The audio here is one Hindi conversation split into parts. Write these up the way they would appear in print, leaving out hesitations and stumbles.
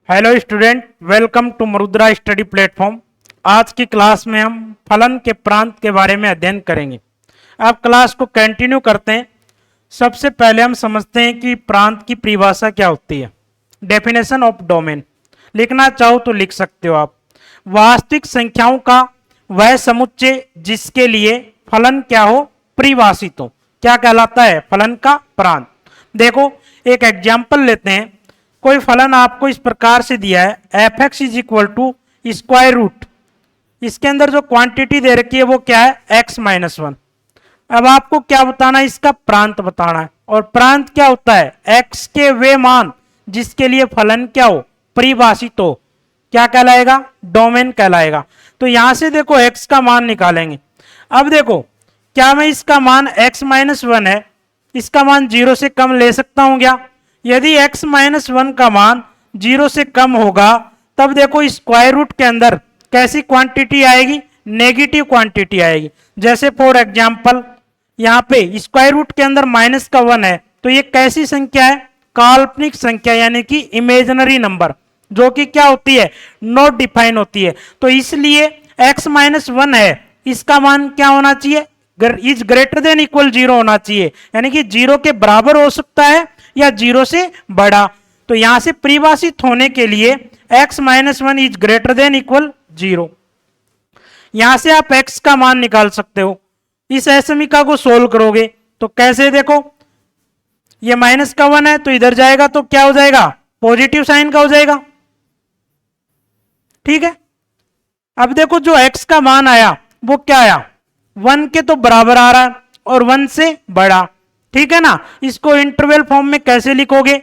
Hello student, welcome to Marudra study platform. आज की क्लास में हम फलन के प्रांत के बारे में अध्ययन करेंगे। अब क्लास को कंटिन्यू करते हैं। सबसे पहले हम समझते हैं कि प्रांत की परिभाषा क्या होती है। डेफिनेशन ऑफ डोमेन लिखना चाहो तो लिख सकते हो आप। वास्तविक संख्याओं का वह समुच्चय जिसके लिए फलन क्या हो, परिभाषित हो, क्या कहलाता है? फलन का प्रांत। देखो एक एग्जाम्पल लेते हैं। कोई फलन आपको इस प्रकार से दिया है, F X is equal to square root. इसके अंदर जो क्वांटिटी दे रखी है वो क्या है? X minus one. अब आपको क्या बताना है? इसका प्रांत बताना है। और प्रांत क्या होता है? एक्स के वे मान जिसके लिए फलन क्या हो, परिभाषित हो, क्या कहलाएगा? डोमेन कहलाएगा। तो यहां से देखो एक्स का मान निकालेंगे। अब देखो, क्या मैं इसका मान एक्स माइनस वन है, इसका मान जीरो से कम ले सकता हूं क्या? यदि x माइनस वन का मान जीरो से कम होगा तब देखो स्क्वायर रूट के अंदर कैसी क्वांटिटी आएगी? नेगेटिव क्वांटिटी आएगी। जैसे फॉर एग्जांपल यहाँ पे स्क्वायर रूट के अंदर माइनस का वन है तो ये कैसी संख्या है? काल्पनिक संख्या, यानी कि इमेजिनरी नंबर, जो कि क्या होती है? नॉट डिफाइन होती है। तो इसलिए x माइनस वन है, इसका मान क्या होना चाहिए? Is greater than equal zero होना चाहिए, यानी कि जीरो के बराबर हो सकता है या जीरो से बड़ा। तो यहां से परिभाषित होने के लिए x minus one is greater than equal zero. यहां से आप x का मान निकाल सकते हो। इस समीकरण को सोल्व करोगे तो कैसे? देखो ये माइनस का वन है तो इधर जाएगा तो क्या हो जाएगा? पॉजिटिव साइन का हो जाएगा। ठीक है। अब देखो जो x का मान आया वो क्या आया? वन के तो बराबर आ रहा है और वन से बड़ा। ठीक है ना। इसको इंटरवल फॉर्म में कैसे लिखोगे?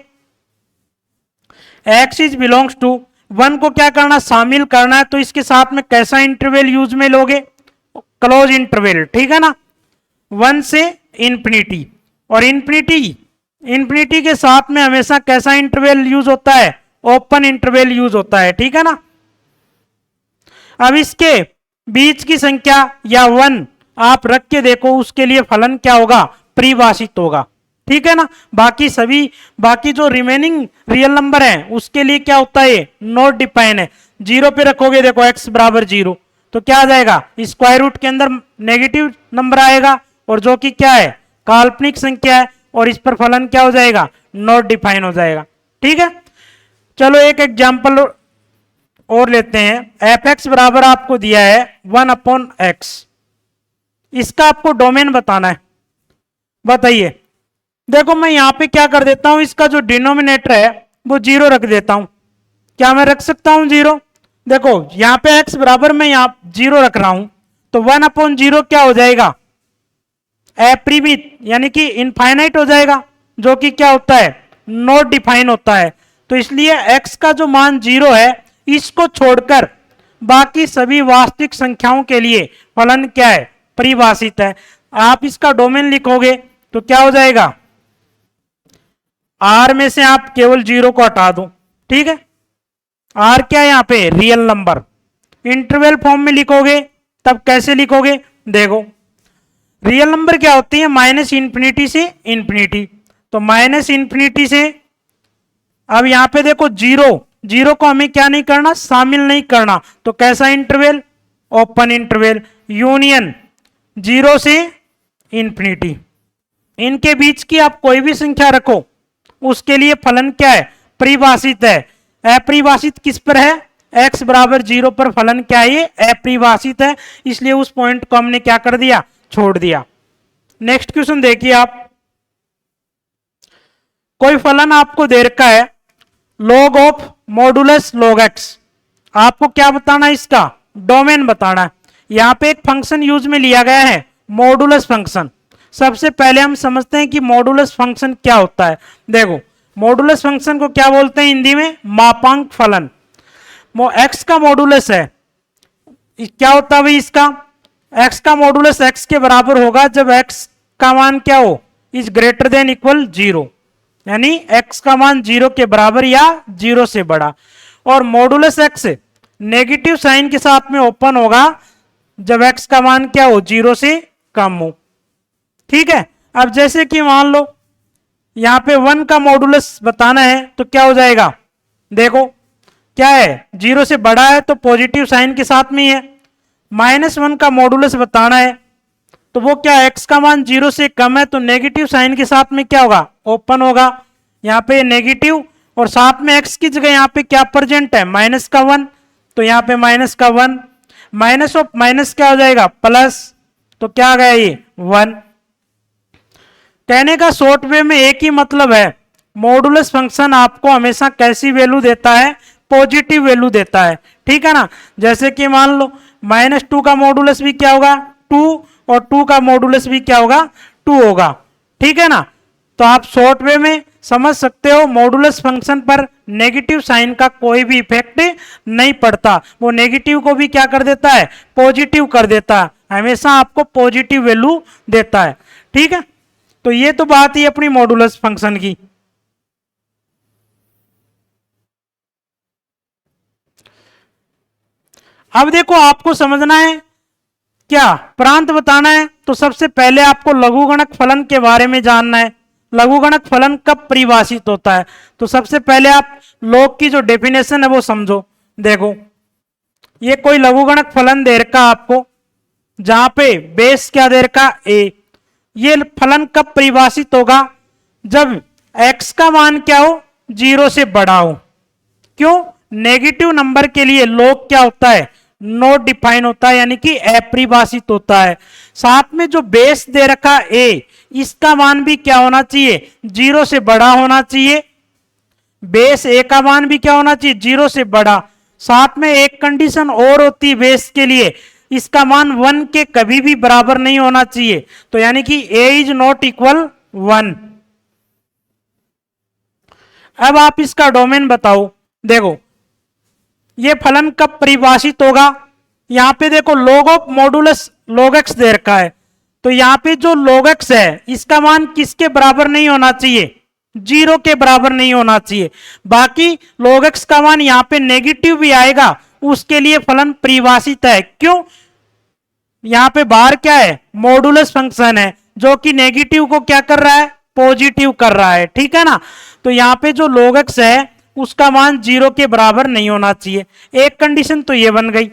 x is belongs to one को क्या करना? शामिल करना है। तो इसके साथ में कैसा इंटरवल यूज में लोगे? Close interval. ठीक है ना। वन से इंफिनिटी, और इंफिनिटी के साथ में हमेशा कैसा इंटरवल यूज होता है? ओपन इंटरवल यूज होता है। ठीक है ना। अब इसके बीच की संख्या या वन आप रख के देखो, उसके लिए फलन क्या होगा? परिभाषित होगा। ठीक है ना। बाकी जो रिमेनिंग रियल नंबर है उसके लिए क्या होता है? नॉट डिफाइन है। जीरो पे रखोगे, देखो x बराबर जीरो, तो क्या आ जाएगा? स्क्वायर रूट के अंदर नेगेटिव नंबर आएगा, और जो कि क्या है? काल्पनिक संख्या है, और इस पर फलन क्या हो जाएगा? नॉट डिफाइन हो जाएगा। ठीक है। चलो एक एग्जाम्पल और लेते हैं। एफ एक्स बराबर आपको दिया है वन अपॉन एक्स। इसका आपको डोमेन बताना है। बताइए। देखो मैं यहां पे क्या कर देता हूं, इसका जो डिनोमिनेटर है वो जीरो रख देता हूं। क्या मैं रख सकता हूं जीरो? देखो यहां पे x बराबर में यहां जीरो रख रहा हूं, तो वन अपॉन जीरो क्या हो जाएगा? अपरिमित, यानी कि इनफाइनाइट हो जाएगा, जो कि क्या होता है? नॉट डिफाइन होता है। तो इसलिए x का जो मान जीरो है, इसको छोड़कर बाकी सभी वास्तविक संख्याओं के लिए फलन क्या है? परिभाषित है। आप इसका डोमेन लिखोगे तो क्या हो जाएगा? आर में से आप केवल जीरो को हटा दो। ठीक है। आर क्या है? यहां पे रियल नंबर। इंटरवल फॉर्म में लिखोगे तब कैसे लिखोगे? देखो रियल नंबर क्या होती है? माइनस इंफिनिटी से इंफिनिटी। तो माइनस इंफिनिटी से, अब यहां पे देखो जीरो को हमें क्या नहीं करना? शामिल नहीं करना। तो कैसा interval? Open interval. Union zero से इंफिनिटी। इनके बीच की आप कोई भी संख्या रखो, उसके लिए फलन क्या है? परिभाषित है। अपरिभाषित किस पर है? x बराबर जीरो पर फलन क्या है? ये अपरिभाषित है। इसलिए उस पॉइंट को हमने क्या कर दिया? छोड़ दिया। नेक्स्ट क्वेश्चन देखिए आप। कोई फलन आपको दे रखा है log of modulus log x। आपको क्या बताना है? इसका डोमेन बताना है। यहां पे एक फंक्शन यूज में लिया गया है, मॉडुलस फंक्शन। सबसे पहले हम समझते हैं कि मॉडुलस फंक्शन क्या होता है। देखो मॉडुलस फंक्शन को क्या बोलते हैं हिंदी में? मापांक फलन। एक्स का मॉडुलस है, क्या होता है भाई? इसका एक्स का मॉडुलस एक्स के बराबर होगा जब एक्स का मान क्या हो? Is greater than equal zero, यानी एक्स का मान जीरो के बराबर या जीरो से बड़ा। और मॉडुलस एक्स नेगेटिव साइन के साथ में ओपन होगा जब एक्स का मान क्या हो? जीरो से कम हो। ठीक है। अब जैसे कि मान लो यहां पे वन का मॉडुलस बताना है तो क्या हो जाएगा? देखो क्या है, 0 से बड़ा है तो पॉजिटिव साइन के साथ में ही है। -1 का मॉडुलस बताना है तो वो क्या, x का मान 0 से कम है तो नेगेटिव साइन के साथ में क्या होगा, ओपन होगा। यहाँ पे नेगेटिव और साथ में x की जगह यहाँ पे क्या प्रेजेंट है, -1, तो यहाँ पे -1, माइनस ऑफ माइनस क्या हो जाएगा, प्लस, तो क्या आ गया ये 1। कहने का शॉर्ट वे में एक ही मतलब है, मॉडुलस फंक्शन आपको हमेशा कैसी वैल्यू देता है, पॉजिटिव वैल्यू देता है, ठीक है ना। जैसे कि मान लो -2 का मॉडुलस भी क्या होगा, 2, और 2 का मॉडुलस भी क्या होगा, 2 होगा, ठीक है ना। तो आप शॉर्ट वे में समझ सकते हो मॉडुलस फंक्शन पर नेगेटिव साइन का कोई भी इफेक्ट नहीं पड़ता, वो नेगेटिव को भी क्या कर देता है, पॉजिटिव कर देता है, हमेशा आपको पॉजिटिव वैल्यू देता है, ठीक है। तो ये तो बात ही अपनी मॉडुलस फंक्शन की। अब देखो आपको समझना है क्या, प्रांत बताना है तो सबसे पहले आपको लघुगणक फलन के बारे में जानना है। लघुगणक फलन कब परिभाषित होता है, तो सबसे पहले आप लॉग की जो डेफिनेशन है वो समझो। देखो ये कोई लघुगणक फलन दे रखा आपको, जहां पे बेस क्या दे रखा, a। ये फलन कब परिभाषित होगा, जब x का मान क्या हो, 0 से बड़ा हो। क्यों, नेगेटिव नंबर के लिए लॉग क्या होता है, नॉट डिफाइन होता है, यानी कि अपरिभाषित होता है। साथ में जो बेस दे रखा a, इसका मान भी क्या होना चाहिए, 0 से बड़ा होना चाहिए। बेस a का मान भी क्या होना चाहिए, 0 से बड़ा। साथ में एक कंडीशन और होती है बेस के लिए, इसका मान 1 के कभी भी बराबर नहीं होना चाहिए, तो यानी कि a इज नॉट इक्वल 1। अब आप इसका डोमेन बताओ। देखो ये फलन कब परिभाषित होगा, यहां पे देखो log of modulus log x दे रखा है, तो यहां पे जो log x है इसका मान किसके बराबर नहीं होना चाहिए, 0 के बराबर नहीं होना चाहिए। बाकी log x का मान यहां पे नेगेटिव भी आएगा, उसके लिए फलन परिभाषित है। क्यों, यहां पे बाहर क्या है, मॉडुलस फंक्शन है जो कि नेगेटिव को क्या कर रहा है, पॉजिटिव कर रहा है, ठीक है ना। तो यहां पे जो log x है उसका मान 0 के बराबर नहीं होना चाहिए। एक कंडीशन तो ये बन गई,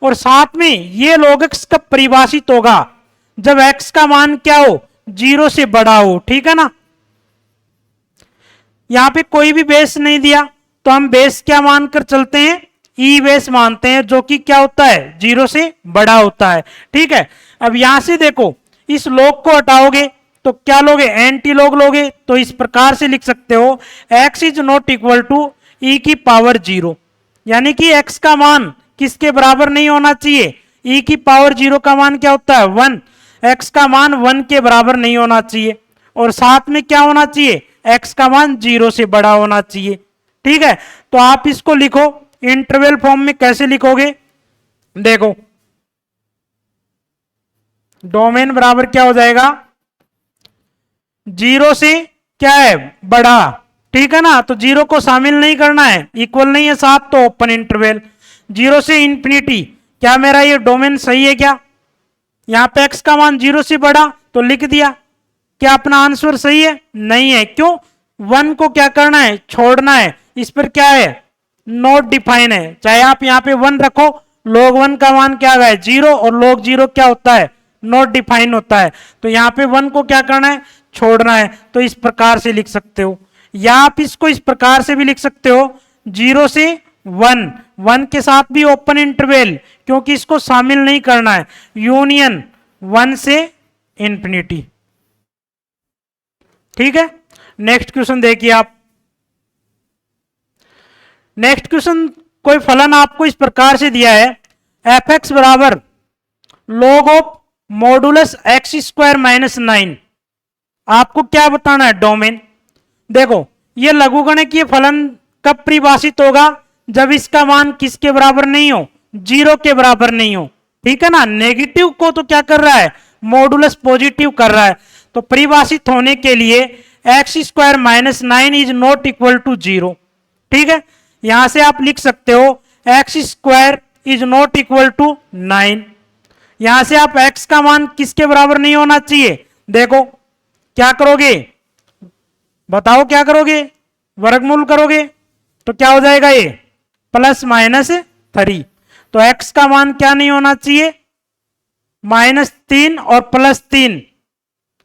और साथ में ये log x कब परिभाषित होगा, जब x का मान क्या हो, 0 से बड़ा हो, ठीक है ना। यहां पे कोई भी बेस नहीं दिया तो हम बेस क्या मानकर चलते हैं, ई बेस मानते हैं, जो कि क्या होता है, 0 से बड़ा होता है, ठीक है। अब यहां से देखो इस log को हटाओगे तो क्या लोगे, एंटी लॉग लोगे, तो इस प्रकार से लिख सकते हो x is not equal to e की पावर 0, यानी कि x का मान किसके बराबर नहीं होना चाहिए, e की पावर 0 का मान क्या होता है, 1। x का मान 1 के बराबर नहीं होना चाहिए, और साथ में क्या होना चाहिए, x का मान 0 से बड़ा होना चाहिए, ठीक है। तो आप इसको लिखो इंटरवल फॉर्म में, कैसे लिखोगे, देखो डोमेन बराबर क्या हो जाएगा, 0 से क्या है, बड़ा, ठीक है ना। तो 0 को शामिल नहीं करना है, इक्वल नहीं है साथ, तो ओपन इंटरवल। 0 से इंफिनिटी, क्या मेरा ये डोमेन सही है क्या, यहां पे x का मान 0 से बड़ा तो लिख दिया, क्या अपना आंसर सही है, नहीं है। क्यों, 1 को क्या करना है, छोड़ना है, इस पर क्या है, नॉट डिफाइन है। चाहे आप यहां पे 1 रखो, log 1 का मान क्या है, 0, और log 0 क्या होता है, नॉट डिफाइन होता है। तो यहां पे 1 को क्या करना है, छोड़ना है। तो इस प्रकार से लिख सकते हो, या आप इसको इस प्रकार से भी लिख सकते हो, 0 से 1, 1 के साथ भी ओपन इंटरवल, क्योंकि इसको शामिल नहीं करना है, यूनियन 1 से इंफिनिटी, ठीक है। नेक्स्ट क्वेश्चन देखिए आप। नेक्स्ट क्वेश्चन, कोई फलन आपको इस प्रकार से दिया है, एफ एक्स बराबर log of modulus x square -9। आपको क्या बताना है, डोमेन। देखो ये लघुगणकीय फलन कब परिभाषित होगा, जब इसका मान किसके बराबर नहीं हो, 0 के बराबर नहीं हो, ठीक है ना। नेगेटिव को तो क्या कर रहा है, मॉडुलस पॉजिटिव कर रहा है। तो परिभाषित होने के लिए X square -9 is not equal to 0, ठीक है। यहां से आप लिख सकते हो X square is not equal to 9। यहां से आप x का मान किसके बराबर नहीं होना चाहिए, देखो क्या करोगे, बताओ क्या करोगे, वर्गमूल करोगे तो क्या हो जाएगा, ये प्लस माइनस 3। तो x का मान क्या नहीं होना चाहिए, -3 और +3,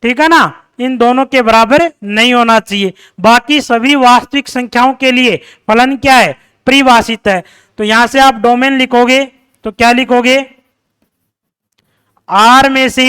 ठीक है ना, इन दोनों के बराबर नहीं होना चाहिए। बाकी सभी वास्तविक संख्याओं के लिए फलन क्या है, परिभाषित है। तो यहां से आप डोमेन लिखोगे तो क्या लिखोगे, R में से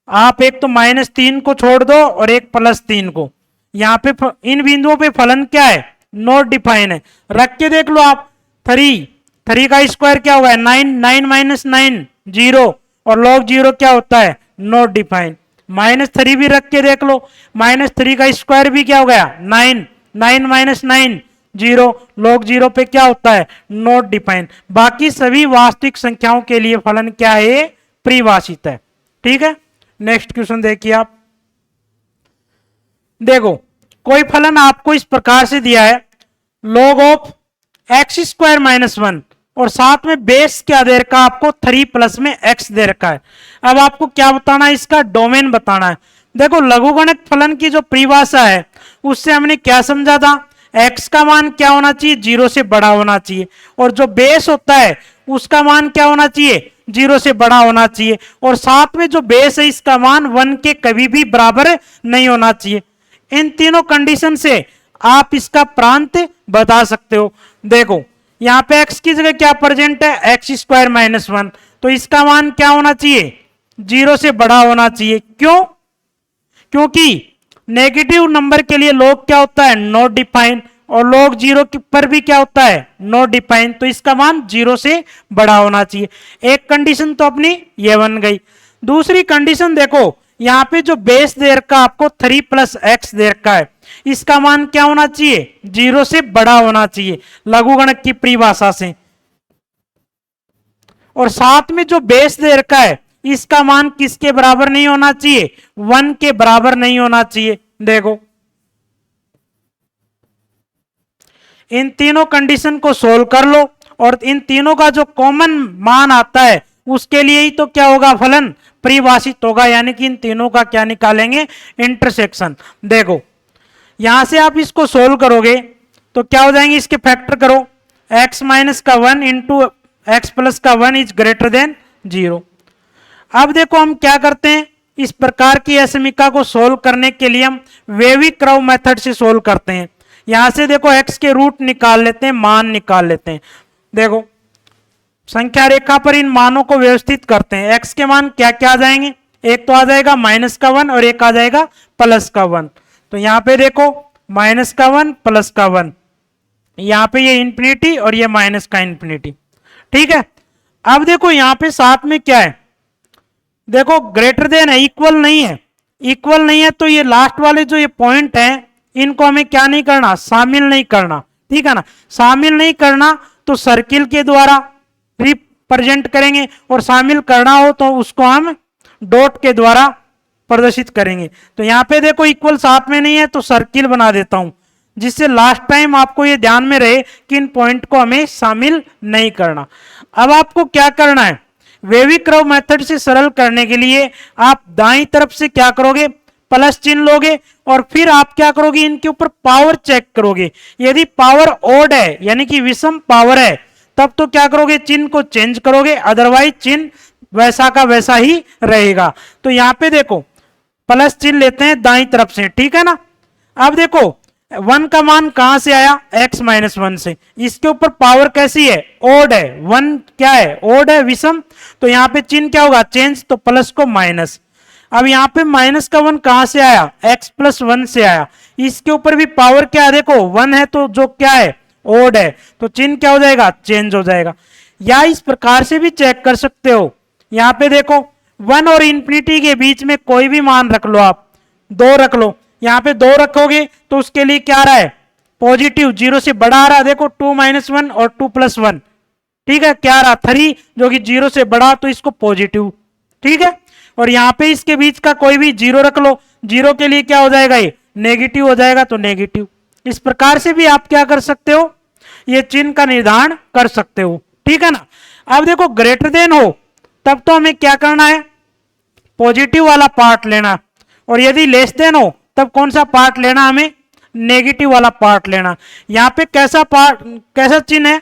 आप एक तो -3 को छोड़ दो और एक +3 को। यहां पे इन बिंदुओं पे फलन क्या है, नॉट डिफाइन है। रख के देख लो आप, 3 का स्क्वायर क्या होगा, 9, 9 - 9 0, और log 0 क्या होता है, नॉट डिफाइन। -3 भी रख के देख लो, -3 का स्क्वायर भी क्या हो गया, 9, 9 - 9 0, log 0 पे क्या होता है, नॉट डिफाइन। बाकी सभी वास्तविक संख्याओं के लिए फलन क्या है, परिभाषित है। ठीक है, नेक्स्ट क्वेश्चन देखिए आप। देखो कोई फलन आपको इस प्रकार से दिया है, log ऑफ x² - 1, और साथ में बेस क्या दे रखा है आपको, 3 प्लस में x दे रखा है। अब आपको क्या बताना है, इसका डोमेन बताना है। देखो लघुगणक फलन की जो परिभाषा है उससे हमने क्या समझा था, x का मान क्या होना चाहिए, 0 से बड़ा होना चाहिए, और जो बेस होता है उसका मान क्या होना चाहिए, 0 से बड़ा होना चाहिए, और साथ में जो बेस है इसका मान 1 के कभी भी बराबर नहीं होना चाहिए। इन तीनों कंडीशन से आप इसका प्रांत बता सकते हो। देखो यहां पे x की जगह क्या प्रेजेंट है, x² - 1, तो इसका मान क्या होना चाहिए, 0 से बड़ा होना चाहिए। क्यों, क्योंकि नेगेटिव नंबर के लिए log क्या होता है, नॉट डिफाइन, और log 0 पर भी क्या होता है, नॉट डिफाइन, तो इसका मान 0 से बड़ा होना चाहिए। एक कंडीशन तो अपनी ये बन गई। दूसरी कंडीशन देखो, यहां पे जो बेस दे रखा आपको 3 + x दे रखा है, इसका मान क्या होना चाहिए, 0 से बड़ा होना चाहिए लघुगणक की परिभाषा से, और साथ में जो बेस दे रखा है इसका मान किसके बराबर नहीं होना चाहिए, 1 के बराबर नहीं होना चाहिए। देखो इन तीनों कंडीशन को सोल्व कर लो, और इन तीनों का जो कॉमन मान आता है उसके लिए ही तो क्या होगा, फलन परिभाषित होगा, यानी कि इन तीनों का क्या निकालेंगे, इंटरसेक्शन। देखो यहां से आप इसको सोल्व करोगे तो क्या हो जाएंगे, इसके फैक्टर करो, x - 1 × x + 1 is greater then 0। अब देखो हम क्या करते हैं, इस प्रकार की असमीका को सोल्व करने के लिए हम वेवी-क्रॉव मेथड से सोल्व करते हैं। यहां से देखो x के रूट निकाल लेते हैं, मान निकाल लेते हैं। देखो संख्या रेखा पर इन मानों को व्यवस्थित करते हैं। x के मान क्या क्या आ जाएंगे, एक तो आ जाएगा -1 और एक आ जाएगा +1। तो यहां पे देखो -1 +1, यहां पे ये इंफिनिटी और ये माइनस का इंफिनिटी। ठीक है, अब देखो यहां पे साथ में क्या है, देखो ग्रेटर देन है, इक्वल नहीं है। इक्वल नहीं है तो ये लास्ट वाले जो ये पॉइंट है इनको हमें क्या नहीं करना, शामिल नहीं करना। ठीक है ना, शामिल नहीं करना तो सर्किल के द्वारा रिप्रेजेंट करेंगे, और शामिल करना हो तो उसको हम डॉट के द्वारा प्रदर्शित करेंगे। तो यहां पे देखो इक्वल साथ में नहीं है तो सर्किल बना देता हूं, जिससे लास्ट टाइम आपको ये ध्यान में रहे कि इन पॉइंट को हमें शामिल नहीं करना। अब आपको क्या करना है, वेवी-क्रॉव मेथड से सरल करने के लिए आप दाईं तरफ से क्या करोगे, प्लस चिन्ह लोगे, और फिर आप क्या करोगे, इनके ऊपर पावर चेक करोगे। यदि पावर ओड है यानी कि विषम पावर है तब तो क्या करोगे, चिन्ह को चेंज करोगे, अदरवाइज चिन्ह वैसा का वैसा ही रहेगा। तो यहां पे देखो प्लस चिन्ह लेते हैं दाईं तरफ से, ठीक है ना। अब देखो 1 का मान कहां से आया, x - 1 से, इसके ऊपर पावर कैसी है, ओड है, 1 क्या है, ओड है, विषम, तो यहां पे चिन्ह क्या होगा, चेंज, तो प्लस को माइनस। अब यहां पे -1 कहां से आया, x + 1 से आया, इसके ऊपर भी पावर क्या है, देखो 1 है तो जो क्या है, ओड है, तो चिन्ह क्या हो जाएगा, चेंज हो जाएगा। या इस प्रकार से भी चेक कर सकते हो, यहां पे देखो 1 और इंफिनिटी के बीच में कोई भी मान रख लो, आप 2 रख लो, यहां पे 2 रखोगे तो उसके लिए क्या आ रहा है, पॉजिटिव, 0 से बड़ा आ रहा है। देखो 2 - 1 और 2 + 1, ठीक है, क्या आ रहा, 3, जो कि 0 से बड़ा, तो इसको पॉजिटिव। ठीक है, और यहां पे इसके बीच का कोई भी 0 रख लो, 0 के लिए क्या हो जाएगा, ये नेगेटिव हो जाएगा, तो नेगेटिव। इस प्रकार से भी आप क्या कर सकते हो, ये चिन्ह का निर्धारण कर सकते हो। ठीक है ना। अब देखो ग्रेटर देन हो तब तो हमें क्या करना है, पॉजिटिव वाला पार्ट लेना, और यदि लेस देन हो तब कौन सा पार्ट लेना, हमें नेगेटिव वाला पार्ट लेना। यहां पे कैसा पार्ट, कैसा चिन्ह है,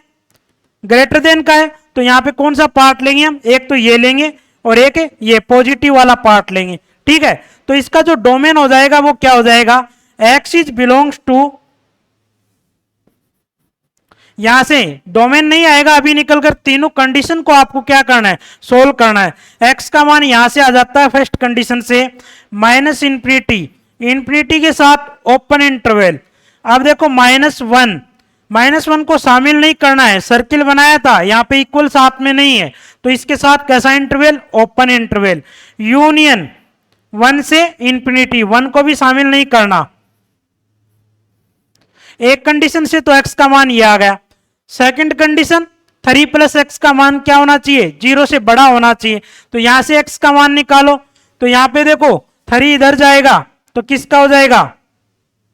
ग्रेटर देन का है तो यहाँ पे कौन सा पार्ट लेंगे हम, एक तो ये लेंगे और एक ये पॉजिटिव वाला पार्ट लेंगे, ठीक है। तो इसका जो डोमेन हो जाएगा वो क्या हो जाएगा, एक्स इज बिलोंग्स टू, यहां से डोमेन नहीं आएगा अभी निकलकर, तीनों कंडीशन को आपको क्या करना है, सोल्व करना है। एक्स का मान यहां से आ जाता है फर्स्ट कंडीशन से माइनस इंफिनिटी, इंफिनिटी के साथ ओपन इंटरवल। अब देखो माइनस वन को शामिल नहीं करना है, सर्किल बनाया था यहां पे इक्वल साथ में नहीं है, तो इसके साथ कैसा इंटरवल, ओपन इंटरवल। यूनियन 1 से इंफिनिटी, 1 को भी शामिल नहीं करना। एक कंडीशन से तो x का मान ये आ गया। सेकंड कंडीशन 3 प्लस एक्स का मान क्या होना चाहिए, 0 से बड़ा होना चाहिए। तो यहां से x का मान निकालो, तो यहां पे देखो 3 इधर जाएगा तो किसका हो जाएगा,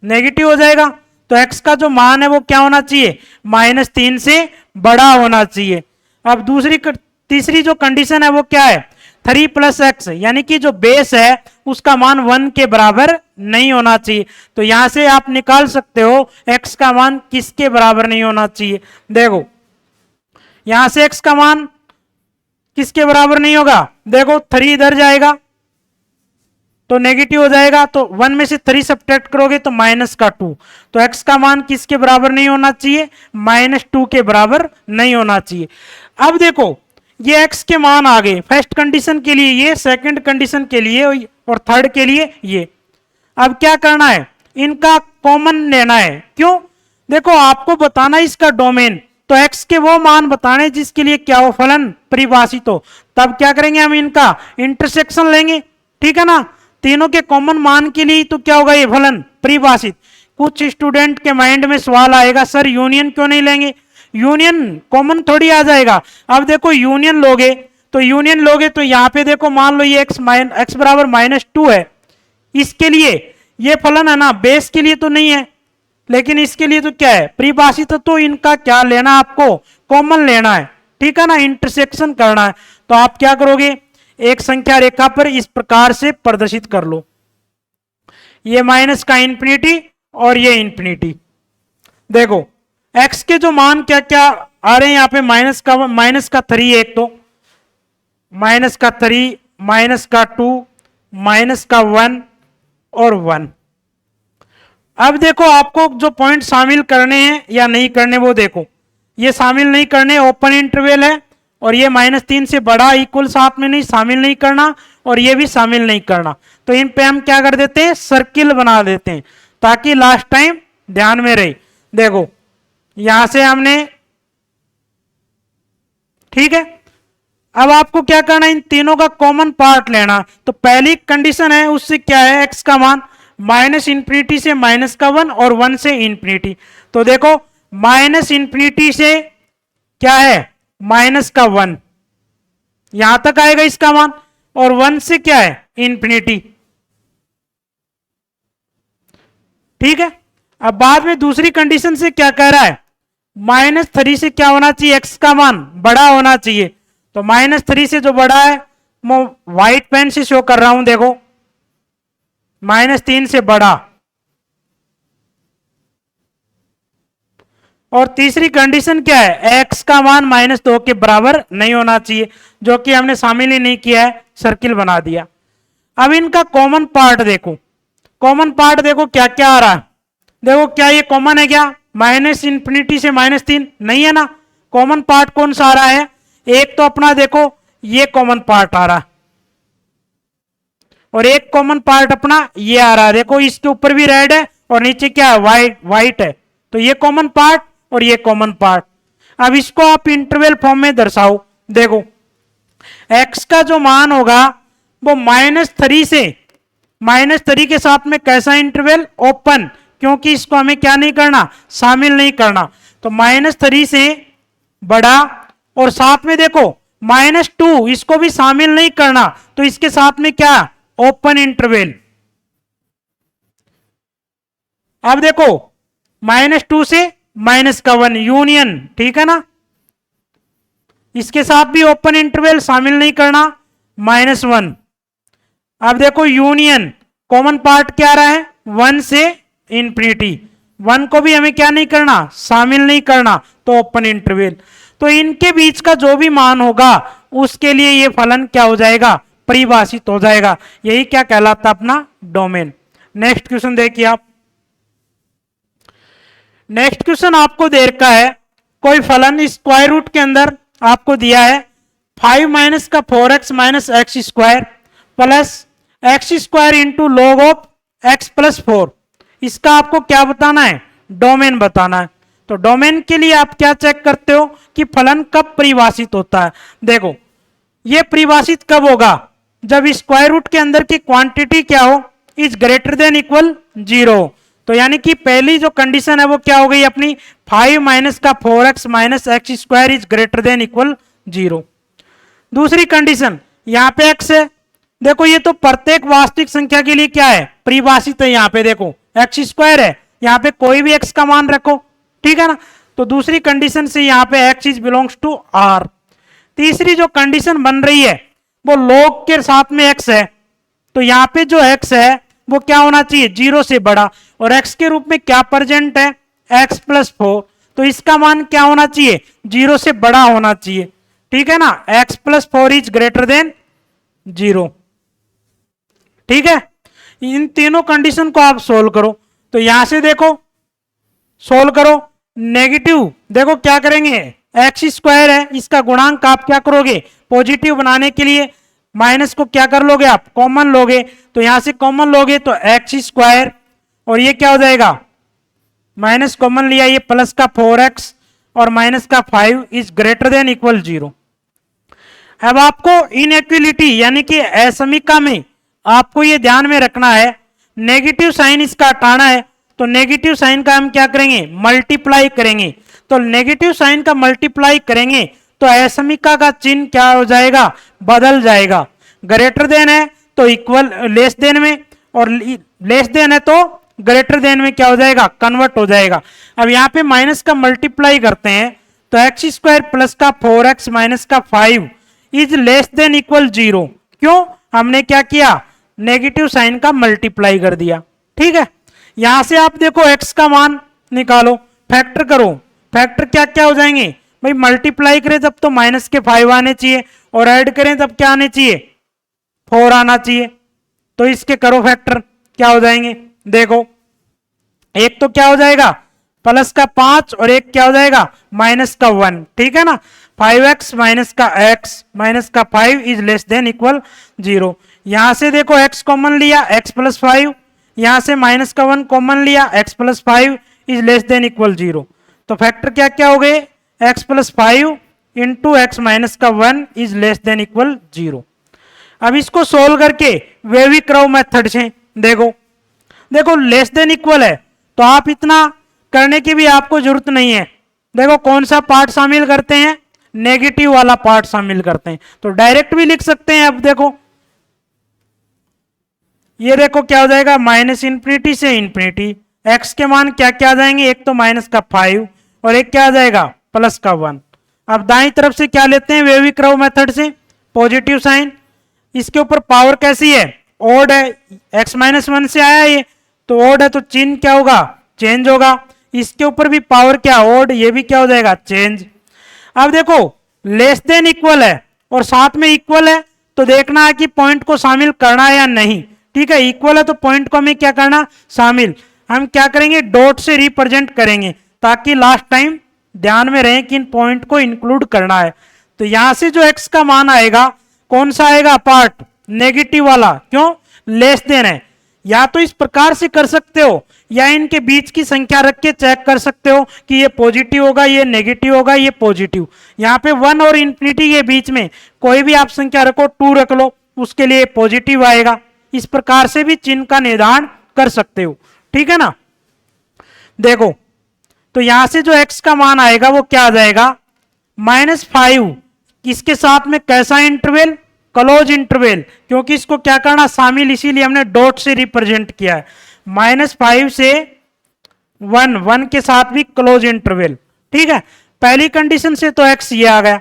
नेगेटिव हो जाएगा। तो x का जो मान है वो क्या होना चाहिए, -3 से बड़ा होना चाहिए। अब तीसरी जो कंडीशन है वो क्या है, 3 प्लस एक्स, यानी कि जो बेस है उसका मान 1 के बराबर नहीं होना चाहिए। तो यहां से आप निकाल सकते हो x का मान किसके बराबर नहीं होना चाहिए। देखो यहां से x का मान किसके बराबर नहीं होगा, देखो 3 इधर जाएगा तो नेगेटिव हो जाएगा, तो 1 में से 3 सब्ट्रैक्ट करोगे तो -2। तो x का मान किसके बराबर नहीं होना चाहिए, -2 के बराबर नहीं होना चाहिए। अब देखो ये x के मान आ गए, फर्स्ट कंडीशन के लिए ये, सेकंड कंडीशन के लिए और थर्ड के लिए ये। अब क्या करना है, इनका कॉमन लेना है। क्यों, देखो आपको बताना इसका डोमेन, तो x के वो मान बताने जिसके लिए क्या हो, फलन परिभाषित हो। तब क्या करेंगे हम, इनका इंटरसेक्शन लेंगे, ठीक है ना। तीनों के कॉमन मान के लिए तो क्या होगा, ये फलन परिभाषित। कुछ स्टूडेंट के माइंड में सवाल आएगा, सर यूनियन क्यों नहीं लेंगे, यूनियन कॉमन थोड़ी आ जाएगा। अब देखो यूनियन लोगे तो यहां पे देखो मान लो ये x बराबर -2 है, इसके लिए ये फलन है ना, बेस के लिए तो नहीं है, लेकिन इसके लिए तो क्या है, परिभाषित। तो इनका क्या लेना, आपको कॉमन लेना है, ठीक है ना, इंटरसेक्शन करना है। तो आप क्या करोगे, एक संख्या रेखा पर इस प्रकार से प्रदर्शित कर लो, ये माइनस का इंफिनिटी और ये इंफिनिटी। देखो x के जो मान क्या क्या आ रहे हैं यहाँ पे, माइनस का 3, एक तो माइनस का 3, माइनस का 2, माइनस का 1 और 1। अब देखो आपको जो पॉइंट शामिल करने हैं या नहीं करने वो देखो, ये शामिल नहीं करने, ओपन इंटरवल है, और ये -3 से बड़ा इक्वल साथ में नहीं, शामिल नहीं करना, और ये भी शामिल नहीं करना। तो इन पे हम क्या कर देते हैं, सर्किल बना देते हैं, ताकि लास्ट टाइम ध्यान में रहे। देखो यहां से हमने, ठीक है, अब आपको क्या करना है, इन तीनों का कॉमन पार्ट लेना। तो पहली कंडीशन है उससे क्या है, x का मान -इंफिनिटी से -1 और 1 से इंफिनिटी। तो देखो -इंफिनिटी से क्या है, -1, यहां तक आएगा इसका मान, और 1 से क्या है, इंफिनिटी, ठीक है। अब बाद में दूसरी कंडीशन से क्या कह रहा है, -3 से क्या होना चाहिए, x का मान बड़ा होना चाहिए। तो -3 से जो बड़ा है, मैं व्हाइट पेन से शो कर रहा हूं, देखो -3 से बड़ा। और तीसरी कंडीशन क्या है, x का मान -2 के बराबर नहीं होना चाहिए, जो कि हमने शामिल ही नहीं किया है, सर्किल बना दिया। अब इनका कॉमन पार्ट देखो, कॉमन पार्ट देखो क्या क्या आ रहा है, देखो क्या ये कॉमन है क्या, -इंफिनिटी से -3 नहीं है ना, कॉमन पार्ट कौन सा आ रहा है, एक तो अपना देखो ये कॉमन पार्ट आ रहा है, और एक कॉमन पार्ट अपना ये आ रहा है। देखो इसके ऊपर भी रेड है और नीचे क्या है, व्हाइट है। तो ये कॉमन पार्ट और ये कॉमन पार्ट। अब इसको आप इंटरवल फॉर्म में दर्शाओ। देखो x का जो मान होगा वो -3 के साथ में कैसा इंटरवल, ओपन, क्योंकि इसको हमें क्या नहीं करना, शामिल नहीं करना। तो -3 से बड़ा, और साथ में देखो -2, इसको भी शामिल नहीं करना, तो इसके साथ में क्या, ओपन इंटरवल। अब देखो -2 से -1 यूनियन, ठीक है ना, इसके साथ भी ओपन इंटरवल, शामिल नहीं करना, -1। अब देखो यूनियन, कॉमन पार्ट क्या आ रहा है, 1 से इंफिनिटी, 1 को भी हमें क्या नहीं करना, शामिल नहीं करना, तो ओपन इंटरवल। तो इनके बीच का जो भी मान होगा उसके लिए ये फलन क्या हो जाएगा, परिभाषित हो जाएगा। यही क्या कहलाता अपना डोमेन। नेक्स्ट क्वेश्चन देखिए आप। नेक्स्ट क्वेश्चन आपको दे रखा है, कोई फलन स्क्वायर रूट के अंदर आपको दिया है 5 माइनस का 4x minus x square plus x square into log of x plus 4। इसका आपको क्या बताना है, डोमेन बताना है। तो डोमेन के लिए आप क्या चेक करते हो कि फलन कब परिभाषित होता है। देखो ये परिभाषित कब होगा, जब स्क्वायर रूट के अंदर की क्वांटिटी क्या हो, इज ग्रेटर देन इक्वल 0। तो यानी कि पहली जो कंडीशन है वो क्या हो गई अपनी, 5 माइनस का 4x minus x square is greater than equal 0। दूसरी कंडीशन यहां पे x है, देखो ये तो प्रत्येक वास्तविक संख्या के लिए क्या है, परिभाषित है। यहां पे देखो एक्स स्क्वायर है, यहां पे कोई भी x का मान रखो, ठीक है ना। तो दूसरी कंडीशन से यहां पे x is belongs to r। तीसरी जो कंडीशन बन रही है वो log के साथ में x है, तो यहां पे जो x है वो क्या होना चाहिए, 0 से बड़ा, और x के रूप में क्या प्रेजेंट है, x प्लस 4। तो इसका मान क्या होना चाहिए, 0 से बड़ा होना चाहिए, ठीक है ना। x plus 4 is greater then 0, ठीक है। इन तीनों कंडीशन को आप सोल्व करो। तो यहां से देखो सोल्व करो, नेगेटिव देखो क्या करेंगे, एक्स स्क्वायर है इसका गुणांक आप क्या करोगे, पॉजिटिव बनाने के लिए माइनस को क्या कर लोगे आप, कॉमन लोगे। तो यहां से कॉमन लोगे तो एक्स स्क्वायर, और ये क्या हो जाएगा, माइनस कॉमन लिया, ये प्लस का 4x और माइनस का 5 इज ग्रेटर देन इक्वल 0। अब आपको इनइक्वालिटी यानी कि असमीका में आपको ये ध्यान में रखना है, नेगेटिव साइन इसका हटाना है। तो नेगेटिव साइन का हम क्या करेंगे, मल्टीप्लाई करेंगे। तो नेगेटिव साइन का मल्टीप्लाई करेंगे तो असमीका का चिन्ह क्या हो जाएगा, बदल जाएगा। ग्रेटर देन है तो इक्वल लेस देन में, और लेस देन है तो ग्रेटर देन में क्या हो जाएगा, कन्वर्ट हो जाएगा। अब यहाँ पे माइनस का मल्टीप्लाई करते हैं तो एक्स स्क्वायर प्लस का 4x माइनस का 5 इज लेस देन इक्वल 0। क्यों, हमने क्या किया, नेगेटिव साइन का मल्टीप्लाई कर दिया, ठीक है। यहां से आप देखो x का मान निकालो, फैक्टर करो, फैक्टर क्या क्या हो जाएंगे भाई, मल्टीप्लाई करें तब तो माइनस के 5 आने चाहिए, और ऐड करें तब क्या आने चाहिए, 4 आना चाहिए। तो इसके करो फैक्टर, क्या हो जाएंगे, देखो एक तो क्या हो जाएगा प्लस का 5 और एक क्या हो जाएगा माइनस का 1, ठीक है ना। 5x माइनस का x माइनस का 5 इज लेस देन इक्वल 0। यहां से देखो x कॉमन लिया, x प्लस 5, यहां से माइनस का 1 कॉमन लिया, x plus 5 is less than equal 0। तो फैक्टर क्या क्या हो गए, x plus 5 into x minus का 1 इज लेस देन इक्वल 0। अब इसको सोल्व करके वेविक्रॉव मेथड से देखो, देखो लेस देन इक्वल है तो आप इतना करने की भी आपको जरूरत नहीं है। देखो कौन सा पार्ट शामिल करते हैं, नेगेटिव वाला पार्ट शामिल करते हैं। तो डायरेक्ट भी लिख सकते हैं। अब देखो ये देखो क्या हो जाएगा, माइनस इंफिनिटी से इंफिनिटी, एक्स के मान क्या क्या आ जाएंगे, एक तो माइनस का 5 और एक क्या आ जाएगा प्लस का 1। अब दाईं तरफ से क्या लेते हैं, वेविक्रॉव मेथड से पॉजिटिव साइन, इसके ऊपर पावर कैसी है, ओड है, एक्स माइनस 1 से आया ये तो ओड है, तो चिन्ह क्या होगा, चेंज होगा। इसके ऊपर भी पावर क्या ओड, ये भी क्या हो जाएगा चेंज। अब देखो लेस देन इक्वल है और साथ में इक्वल है, तो देखना है कि पॉइंट को शामिल करना है या नहीं, ठीक है। इक्वल है तो पॉइंट को हमें क्या करना, शामिल। हम क्या करेंगे, डॉट से रिप्रेजेंट करेंगे ताकि लास्ट टाइम ध्यान में रहे कि इन पॉइंट को इंक्लूड करना है। तो यहां से जो एक्स का मान आएगा कौन सा आएगा, पार्ट नेगेटिव वाला, क्यों, लेस देन है। या तो इस प्रकार से कर सकते हो या इनके बीच की संख्या रख के चेक कर सकते हो कि ये पॉजिटिव होगा, ये नेगेटिव होगा, ये पॉजिटिव। यहाँ पे 1 और इंफिनिटी के बीच में कोई भी आप संख्या रखो, 2 रख लो, उसके लिए पॉजिटिव आएगा। इस प्रकार से भी चिन्ह का निर्धारण कर सकते हो, ठीक है ना। देखो तो यहां से जो x का मान आएगा वो क्या आ जाएगा, -5। इसके साथ में कैसा इंटरवल, क्लोज इंटरवल, क्योंकि इसको क्या करना शामिल, इसीलिए हमने डॉट से रिप्रेजेंट किया है। -5 से 1 के साथ भी क्लोज इंटरवल, ठीक है। पहली कंडीशन से तो x ये आ गया,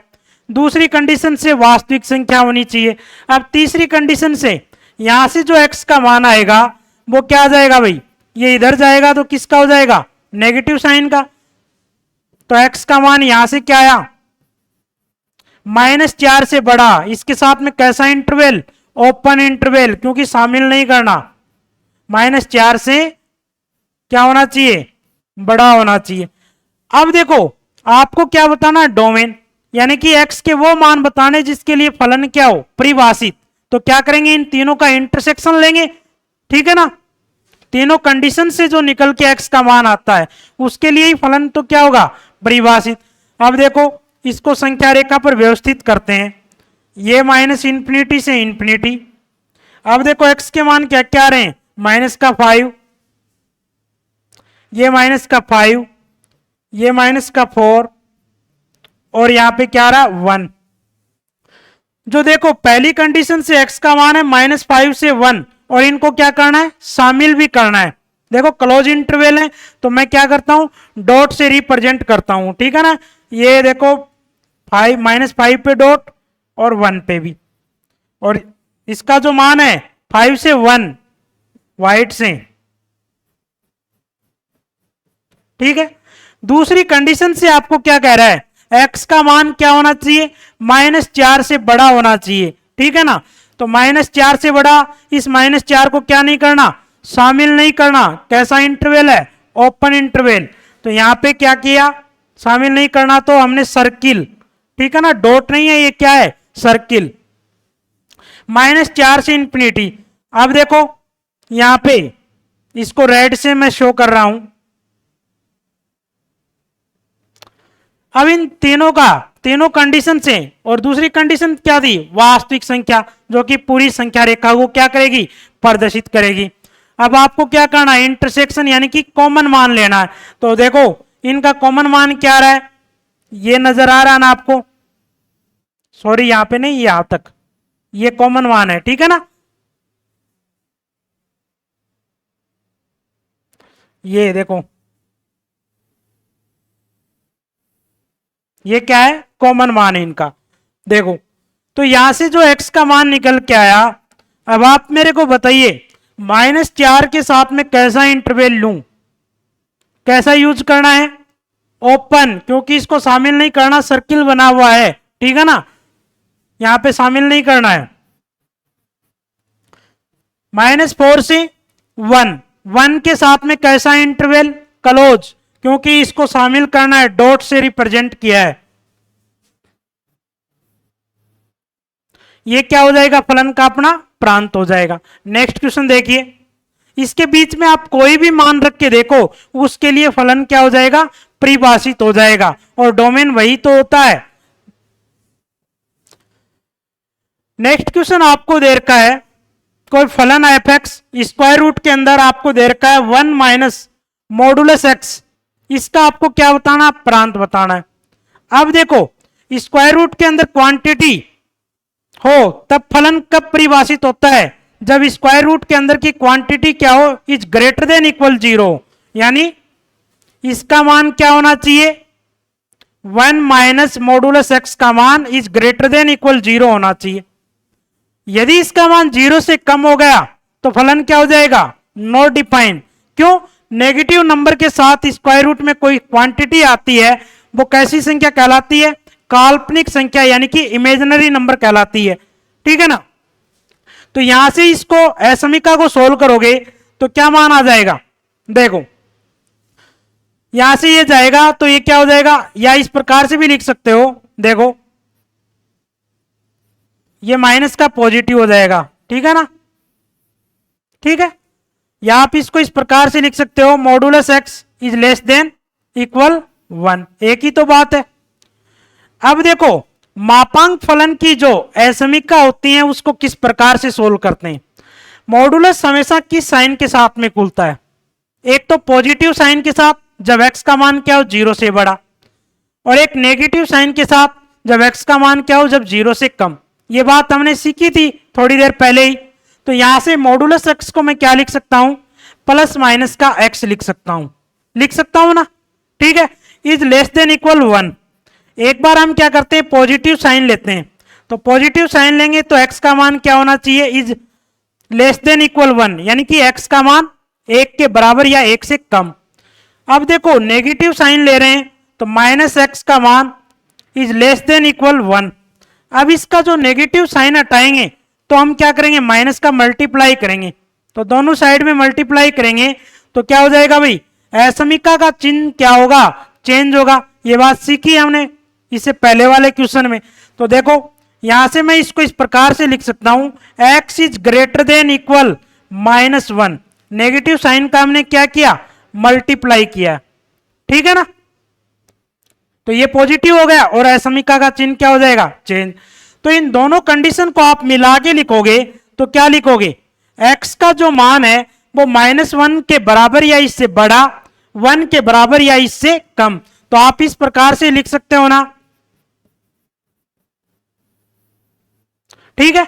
दूसरी कंडीशन से वास्तविक संख्या होनी चाहिए। अब तीसरी कंडीशन से यहां से जो x का मान आएगा वो क्या आ जाएगा भाई, ये इधर जाएगा तो किसका हो जाएगा, नेगेटिव साइन का। तो x का मान यहां से क्या आया -4 से बड़ा, इसके साथ में कैसा इंटरवल, ओपन इंटरवल, क्योंकि शामिल नहीं करना। -4 से क्या होना चाहिए, बड़ा होना चाहिए। अब देखो आपको क्या बताना, डोमेन, यानी कि x के वो मान बताने जिसके लिए फलन क्या हो, परिभाषित। तो क्या करेंगे, इन तीनों का इंटरसेक्शन लेंगे, ठीक है ना। तीनों कंडीशन से जो निकल के x का मान आता है उसके लिए ही फलन तो क्या होगा, परिभाषित। अब देखो इसको संख्या रेखा पर व्यवस्थित करते हैं, ये -∞ से इंफिनिटी। अब देखो x के मान क्या क्या रहे हैं, -5, ये -5, ये -4, और यहां पे क्या रहा, 1। जो देखो पहली कंडीशन से x का मान है -5 से 1, और इनको क्या करना है, शामिल भी करना है। देखो क्लोज इंटरवल है तो मैं क्या करता हूं, डॉट से रिप्रेजेंट करता हूं, ठीक है ना। ये देखो -5 पे डॉट और 1 पे भी, और इसका जो मान है 5 से 1 वाइट से, ठीक है। दूसरी कंडीशन से आपको क्या कह रहा है, x का मान क्या होना चाहिए, -4 से बड़ा होना चाहिए, ठीक है ना। तो -4 से बड़ा, इस -4 को क्या नहीं करना, शामिल नहीं करना। कैसा इंटरवल है, ओपन इंटरवल। तो यहां पे क्या किया, शामिल नहीं करना, तो हमने सर्किल, ठीक है ना, डॉट नहीं है, ये क्या है, सर्किल। -4 से इंफिनिटी। अब देखो यहां पे इसको रेड से मैं शो कर रहा हूं। अब इन तीनों कंडीशन से, और दूसरी कंडीशन क्या दी, वास्तविक संख्या, जो कि पूरी संख्या रेखा को क्या करेगी, प्रदर्शित करेगी। अब आपको क्या करना है, इंटरसेक्शन यानी कि कॉमन मान लेना है। तो देखो इनका कॉमन मान क्या रहा है, ये नजर आ रहा है ना आपको, सॉरी यहां पे नहीं, यहां तक, ये कॉमन मान है, ठीक है ना। ये देखो ये क्या है, कॉमन मान है इनका। देखो तो यहां से जो x का मान निकल के आया, अब आप मेरे को बताइए -4 के साथ में कैसा इंटरवल लूं, कैसा यूज करना है, ओपन, क्योंकि इसको शामिल नहीं करना, सर्किल बना हुआ है, ठीक है ना, यहां पे शामिल नहीं करना है। -4 से 1 के साथ में कैसा इंटरवल, क्लोज, क्योंकि इसको शामिल करना है, डॉट से रिप्रेजेंट किया है। ये क्या हो जाएगा, फलन का अपना प्रांत हो जाएगा। नेक्स्ट क्वेश्चन देखिए, इसके बीच में आप कोई भी मान रख के देखो, उसके लिए फलन क्या हो जाएगा, परिभाषित हो जाएगा, और डोमेन वही तो होता है। नेक्स्ट क्वेश्चन आपको दे रखा है, कोई फलन एफ एक्स स्क्वायर रूट के अंदर आपको दे रखा है 1 माइनस मॉडुलस एक्स, इसका आपको क्या बताना, प्रांत बताना है। अब देखो स्क्वायर रूट के अंदर क्वांटिटी हो तब फलन कब परिभाषित होता है, जब स्क्वायर रूट के अंदर की क्वांटिटी क्या हो, इज ग्रेटर देन इक्वल 0, यानी इसका मान क्या होना चाहिए, 1 माइनस मॉडुलस एक्स का मान इज ग्रेटर देन इक्वल 0 होना चाहिए। यदि इसका मान 0 से कम हो गया तो फलन क्या हो जाएगा, नॉट डिफाइंड। क्यों, नेगेटिव नंबर के साथ स्क्वायर रूट में कोई क्वांटिटी आती है, वो कैसी संख्या कहलाती है, काल्पनिक संख्या, यानी कि इमेजिनरी नंबर कहलाती है, ठीक है ना। तो यहां से इसको असमीका को सोल्व करोगे तो क्या मान आ जाएगा, देखो यहां से ये जाएगा तो ये क्या हो जाएगा, या इस प्रकार से भी लिख सकते हो, देखो ये माइनस का पॉजिटिव हो जाएगा, ठीक है ना, ठीक है। या आप इसको इस प्रकार से लिख सकते हो, modulus x is less than equal 1, एक ही तो बात है। अब देखो मापांक फलन की जो असमीका होती है उसको किस प्रकार से सोल्व करते हैं। मॉडुलस हमेशा किस साइन के साथ में खुलता है, एक तो पॉजिटिव साइन के साथ जब x का मान क्या हो 0 से बड़ा, और एक नेगेटिव साइन के साथ जब x का मान क्या हो जब 0 से कम। ये बात हमने सीखी थी थोड़ी देर पहले ही। तो यहां से मॉडुलस x को मैं क्या लिख सकता हूं, प्लस माइनस का x लिख सकता हूं ना, ठीक है, इज लेस देन इक्वल 1। एक बार हम क्या करते हैं, पॉजिटिव साइन लेते हैं, तो पॉजिटिव साइन लेंगे तो x का मान क्या होना चाहिए, इज लेस देन इक्वल 1, यानी कि x का मान 1 के बराबर या 1 से कम। अब देखो नेगेटिव साइन ले रहे हैं तो माइनस एक्स का मान इज लेस देन इक्वल 1, अब इसका जो नेगेटिव साइन हटाएंगे तो हम क्या करेंगे, माइनस का मल्टीप्लाई करेंगे, तो दोनों साइड में मल्टीप्लाई करेंगे तो क्या हो जाएगा भाई, असमिका का चिन्ह क्या होगा, चेंज होगा। ये बात सीखी हमने इससे पहले वाले क्वेश्चन में। तो देखो यहां से मैं इसको इस प्रकार से लिख सकता हूं, x is greater than equal -1, negative sign का हमने क्या किया, मल्टीप्लाई किया, ठीक है ना। तो ये पॉजिटिव हो गया और असमिका का चिन्ह क्या हो जाएगा, चेंज। तो इन दोनों कंडीशन को आप मिला के लिखोगे तो क्या लिखोगे, x का जो मान है वो -1 के बराबर या इससे बड़ा, 1 के बराबर या इससे कम। तो आप इस प्रकार से लिख सकते हो ना, ठीक है।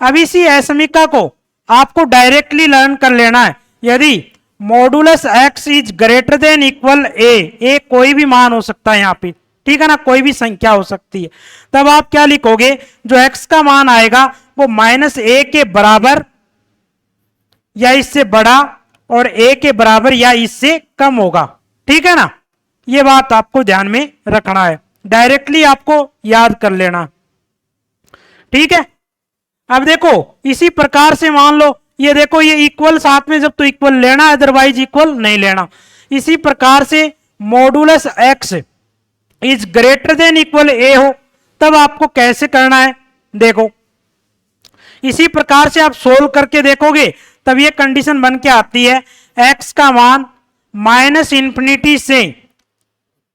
अब इसी असमिका को आपको डायरेक्टली लर्न कर लेना है। यदि modulus x is greater than equal A कोई भी मान हो सकता है यहाँ पे, ठीक है ना, कोई भी संख्या हो सकती है, तब आप क्या लिखोगे, जो x का मान आएगा वो -a के बराबर या इससे बड़ा और a के बराबर या इससे कम होगा, ठीक है ना। ये बात आपको ध्यान में रखना है, डायरेक्टली आपको याद कर लेना, ठीक है। अब देखो इसी प्रकार से मान लो, ये देखो ये इक्वल साथ में जब तो इक्वल लेना, अदरवाइज इक्वल नहीं लेना। इसी प्रकार से modulus x is greater than equal a हो, तब आपको कैसे करना है, देखो इसी प्रकार से आप सोल्व करके देखोगे तब ये कंडीशन बन के आती है, x का मान -∞ से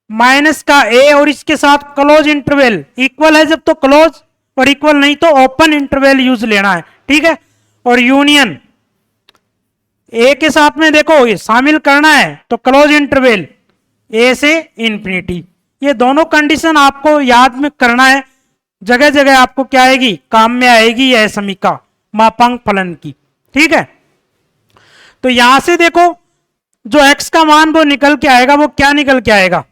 माइनस का a और इसके साथ क्लोज इंटरवल, इक्वल है जब तो क्लोज और इक्वल नहीं तो ओपन इंटरवल यूज लेना है, ठीक है। और यूनियन a के साथ में देखो ये शामिल करना है तो क्लोज इंटरवल a से इंफिनिटी। ये दोनों कंडीशन आपको याद में करना है, जगह जगह आपको क्या आएगी, काम में आएगी यह समीका मापांक फलन की, ठीक है। तो यहां से देखो जो x का मान वो निकल के आएगा, वो क्या निकल के आएगा,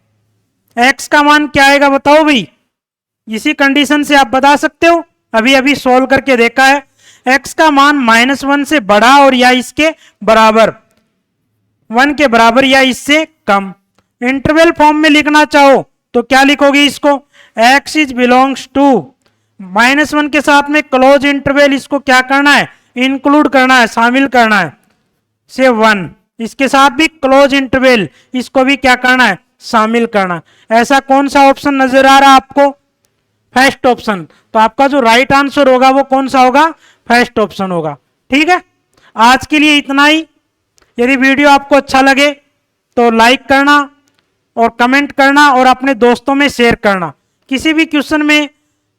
x का मान क्या आएगा बताओ भाई, इसी कंडीशन से आप बता सकते हो, अभी अभी सोल्व करके देखा है। x का मान -1 से बड़ा और या इसके बराबर, 1 के बराबर या इससे कम। इंटरवल फॉर्म में लिखना चाहो तो क्या लिखोगे इसको, x इज बिलोंग्स टू -1 के साथ में क्लोज इंटरवल, इसको क्या करना है, इंक्लूड करना है, शामिल करना है, से 1, इसके साथ भी क्लोज इंटरवल, इसको भी क्या करना है, शामिल करना। ऐसा कौन सा ऑप्शन नजर आ रहा है आपको, फर्स्ट ऑप्शन। तो आपका जो राइट आंसर होगा वो कौन सा होगा, फर्स्ट ऑप्शन होगा, ठीक है। आज के लिए इतना ही। यदि वीडियो आपको अच्छा लगे तो लाइक करना और कमेंट करना और अपने दोस्तों में शेयर करना। किसी भी क्वेश्चन में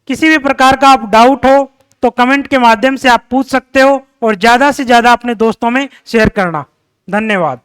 किसी भी प्रकार का आप डाउट हो तो कमेंट के माध्यम से आप पूछ सकते हो और ज्यादा से ज्यादा अपने दोस्तों में शेयर करना। धन्यवाद।